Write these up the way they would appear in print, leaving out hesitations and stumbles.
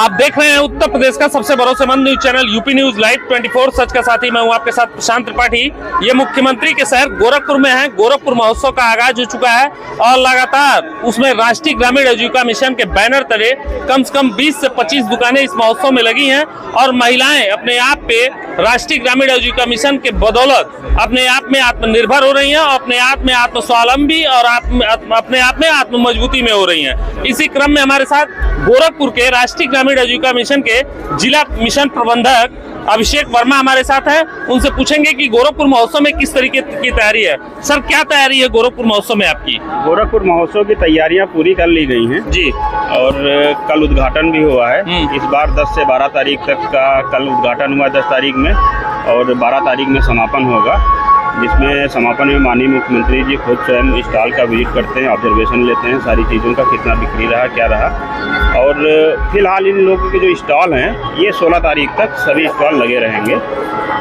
आप देख रहे हैं उत्तर प्रदेश का सबसे भरोसेमंद news channel UP news live 24 सच का साथी। मैं हूं आपके साथ प्रशांत त्रिपाठी। ये मुख्यमंत्री के शहर गोरखपुर में है। गोरखपुर महोत्सव का आगाज हो चुका है और लगातार उसमें राष्ट्रीय ग्रामीण आजीविका मिशन के बैनर तले कम से कम 20 से 25 दुकानें इस महोत्सव में लगी हैं और महिलाएं अपने आप पे राष्ट्रीय ग्रामीण आजीविका मिशन के बदौलत अपने आप में आत्मनिर्भर हो रही हैं और अपने आप में आत्मस्वावलंबी और अपने आप में आत्म मजबूती में हो रही हैं। इसी क्रम में हमारे साथ गोरखपुर के राष्ट्रीय ग्रामीण आजीविका मिशन के जिला मिशन प्रबंधक अभिषेक वर्मा हमारे साथ हैं। उनसे पूछेंगे कि गोरखपुर महोत्सव में किस तरीके की तैयारी है। सर, क्या तैयारी है गोरखपुर महोत्सव में आपकी? गोरखपुर महोत्सव की तैयारियां पूरी कर ली गई हैं जी, और कल उद्घाटन भी हुआ है। इस बार 10 से 12 तारीख तक का कल उद्घाटन हुआ 10 तारीख में और 12 तारीख में समापन होगा, जिसमें समापन में माननीय मुख्यमंत्री जी खुद स्वयं स्टॉल का विजिट करते हैं, ऑब्जर्वेशन लेते हैं सारी चीज़ों का, कितना बिक्री रहा क्या रहा। और फिलहाल इन लोगों के जो स्टॉल हैं ये 16 तारीख तक सभी स्टॉल लगे रहेंगे।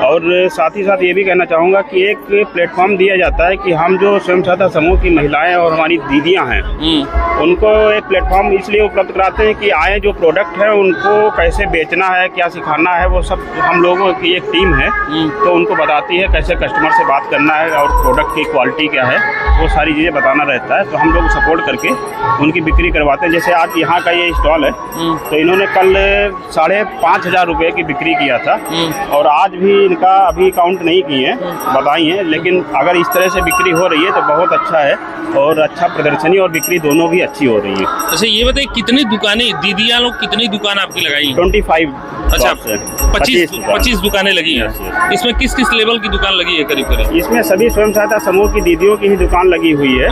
और साथ ही साथ ये भी कहना चाहूँगा कि एक प्लेटफॉर्म दिया जाता है कि हम जो स्वयं सहायता समूह की महिलाएं और हमारी दीदियां हैं उनको एक प्लेटफॉर्म इसलिए उपलब्ध कराते हैं कि आए जो प्रोडक्ट है उनको कैसे बेचना है, क्या सिखाना है, वो सब हम लोगों की एक टीम है तो उनको बताती है कैसे कस्टमर से बात करना है और प्रोडक्ट की क्वालिटी क्या है, वो सारी चीज़ें बताना रहता है। तो हम लोग सपोर्ट करके उनकी बिक्री करवाते हैं। जैसे आज यहाँ का ये स्टॉल है तो इन्होंने कल 5,500 रुपये की बिक्री किया था और आज भी इनका अभी काउंट नहीं किए हैं, बताई हैं, लेकिन अगर इस तरह से बिक्री हो रही है तो बहुत अच्छा है और अच्छा प्रदर्शनी और बिक्री दोनों भी अच्छी हो रही है। अच्छा, ये बताइए कितनी दुकानें दीदियाँ लोग कितनी दुकान आपकी लगाई हैं? 25। अच्छा, 25 दुकानें लगी हैं। इसमें किस किस लेवल की दुकान लगी है करीब करीब? इसमें सभी स्वयं सहायता समूह की दीदियों की ही दुकान लगी हुई है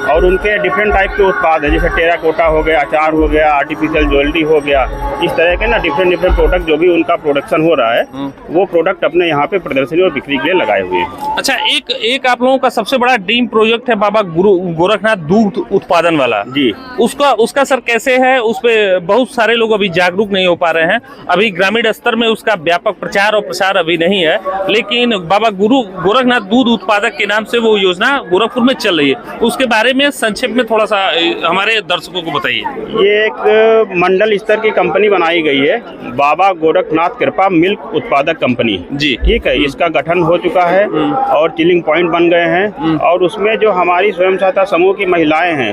और उनके डिफरेंट टाइप के उत्पाद है, जैसे टेराकोटा हो गया, अचार हो गया, आर्टिफिशियल ज्वेलरी हो गया, इस तरह के ना डिफरेंट प्रोडक्ट जो भी उनका प्रोडक्शन हो रहा है वो प्रोडक्ट अपने यहाँ पे प्रदर्शनी और बिक्री के लिए लगाए हुए हैं। अच्छा, एक आप लोगों का सबसे बड़ा ड्रीम प्रोजेक्ट है बाबा गोरखनाथ दूध उत्पादन वाला जी, उसका सर कैसे है? उस पे बहुत सारे लोग अभी जागरूक नहीं हो पा रहे हैं। अभी ग्रामीण स्तर में उसका व्यापक प्रचार और प्रसार अभी नहीं है, लेकिन बाबा गोरखनाथ दूध उत्पादक के नाम से वो योजना गोरखपुर में चल रही है। उसके बारे में संक्षेप में थोड़ा सा हमारे दर्शकों को बताइए। ये एक मंडल स्तर की कंपनी बनाई गई है, बाबा गोरखनाथ कृपा मिल्क उत्पादक कंपनी जी, ठीक है। इसका गठन हो चुका है और चिलिंग पॉइंट बन गए हैं और उसमें जो हमारी स्वयं सहायता समूह की महिलाएं हैं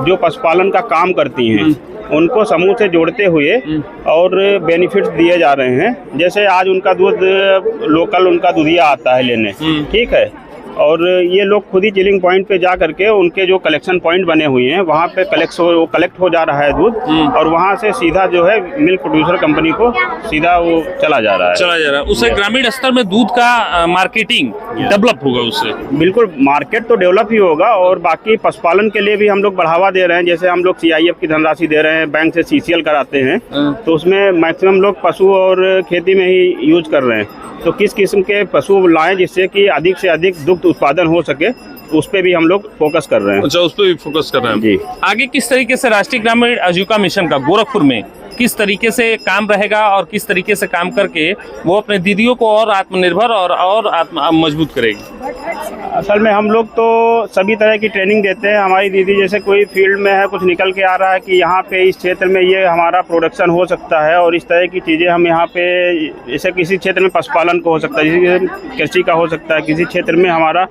जो पशुपालन का काम करती हैं उनको समूह से जोड़ते हुए और बेनिफिट्स दिए जा रहे हैं। जैसे आज उनका दूध लोकल उनका दूधिया आता है लेने, ठीक है, और ये लोग खुद ही चिलिंग पॉइंट पे जा करके उनके जो कलेक्शन पॉइंट बने हुए हैं वहाँ पे कलेक्ट हो जा रहा है दूध और वहाँ से सीधा जो है मिल्क प्रोड्यूसर कंपनी को सीधा वो चला जा रहा है। उससे ग्रामीण स्तर में दूध का मार्केटिंग डेवलप होगा। उससे बिल्कुल मार्केट तो डेवलप ही होगा और बाकी पशुपालन के लिए भी हम लोग बढ़ावा दे रहे हैं। जैसे हम लोग CIF की धनराशि दे रहे हैं, बैंक से CCL कराते हैं तो उसमें मैक्सिमम लोग पशु और खेती में ही यूज कर रहे हैं। तो किस किस्म के पशु लाएं जिससे कि अधिक से अधिक दुग्ध उत्पादन हो सके, उस पे भी हम लोग फोकस कर रहे हैं। अच्छा, उस पे भी फोकस कर रहे हैं जी। आगे किस तरीके से राष्ट्रीय ग्रामीण आजीविका मिशन का गोरखपुर में किस तरीके से काम रहेगा और किस तरीके से काम करके वो अपने दीदियों को और आत्मनिर्भर और मजबूत करेगी? असल में हम लोग तो सभी तरह की ट्रेनिंग देते हैं। हमारी दीदी जैसे कोई फील्ड में है, कुछ निकल के आ रहा है कि यहाँ पे इस क्षेत्र में ये हमारा प्रोडक्शन हो सकता है और इस तरह की चीज़ें हम यहाँ पे, जैसे किसी क्षेत्र में पशुपालन को हो सकता है, किसी कृषि का हो सकता है, किसी क्षेत्र में हमारा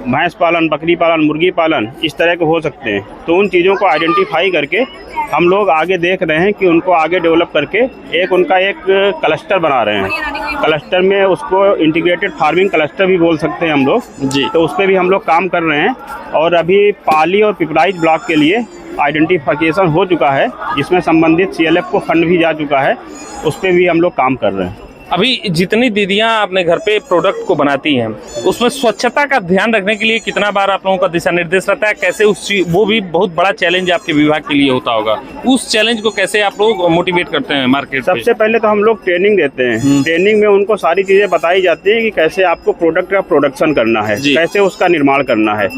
भैंस पालन, बकरी पालन, मुर्गी पालन, इस तरह के हो सकते हैं। तो उन चीज़ों को आइडेंटिफाई करके हम लोग आगे देख रहे हैं कि उनको आगे डेवलप करके उनका एक क्लस्टर बना रहे हैं। क्लस्टर में उसको इंटीग्रेटेड फार्मिंग क्लस्टर भी बोल सकते हैं हम लोग जी। तो उस पर भी हम लोग काम कर रहे हैं और अभी पाली और पिपराइच ब्लॉक के लिए आइडेंटिफिकेशन हो चुका है, जिसमें संबंधित CLF को फंड भी जा चुका है, उस पर भी हम लोग काम कर रहे हैं। अभी जितनी दीदियां अपने घर पे प्रोडक्ट को बनाती हैं उसमें स्वच्छता का ध्यान रखने के लिए कितना बार आप लोगों का दिशा निर्देश रहता है? कैसे वो भी बहुत बड़ा चैलेंज आपके विभाग के लिए होता होगा, उस चैलेंज को कैसे आप लोग मोटिवेट करते हैं मार्केट? सबसे पहले तो हम लोग ट्रेनिंग देते हैं। ट्रेनिंग में उनको सारी चीजें बताई जाती है कि कैसे आपको प्रोडक्ट का प्रोडक्शन करना है, कैसे उसका निर्माण करना है।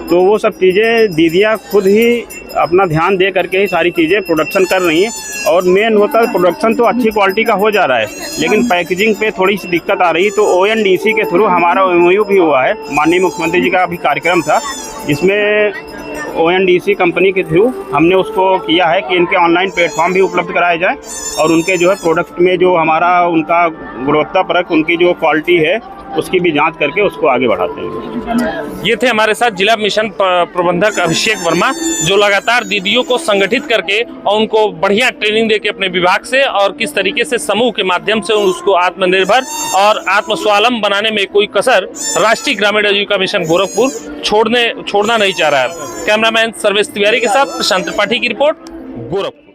तो वो सब चीज़ें दीदियाँ खुद ही अपना ध्यान दे करके ही सारी चीज़ें प्रोडक्शन कर रही हैं और मेन होता है प्रोडक्शन तो अच्छी क्वालिटी का हो जा रहा है, लेकिन पैकेजिंग पे थोड़ी सी दिक्कत आ रही है। तो ONDC के थ्रू हमारा MOU भी हुआ है, माननीय मुख्यमंत्री जी का भी कार्यक्रम था जिसमें ONDC कंपनी के थ्रू हमने उसको किया है कि इनके ऑनलाइन प्लेटफॉर्म भी उपलब्ध कराए जाएं और उनके जो है प्रोडक्ट में जो हमारा उनका गुणवत्तापरक उनकी जो क्वालिटी है उसकी भी जांच करके उसको आगे बढ़ाते हैं। ये थे हमारे साथ जिला मिशन प्रबंधक अभिषेक वर्मा, जो लगातार दीदियों को संगठित करके और उनको बढ़िया ट्रेनिंग देके अपने विभाग से और किस तरीके से समूह के माध्यम से उसको आत्मनिर्भर और आत्मस्वावलंबन बनाने में कोई कसर राष्ट्रीय ग्रामीण आजीविका मिशन गोरखपुर छोड़ना नहीं चाह रहा है। कैमरामैन सर्वेश तिवारी के साथ प्रशांत त्रिपाठी की रिपोर्ट, गोरखपुर।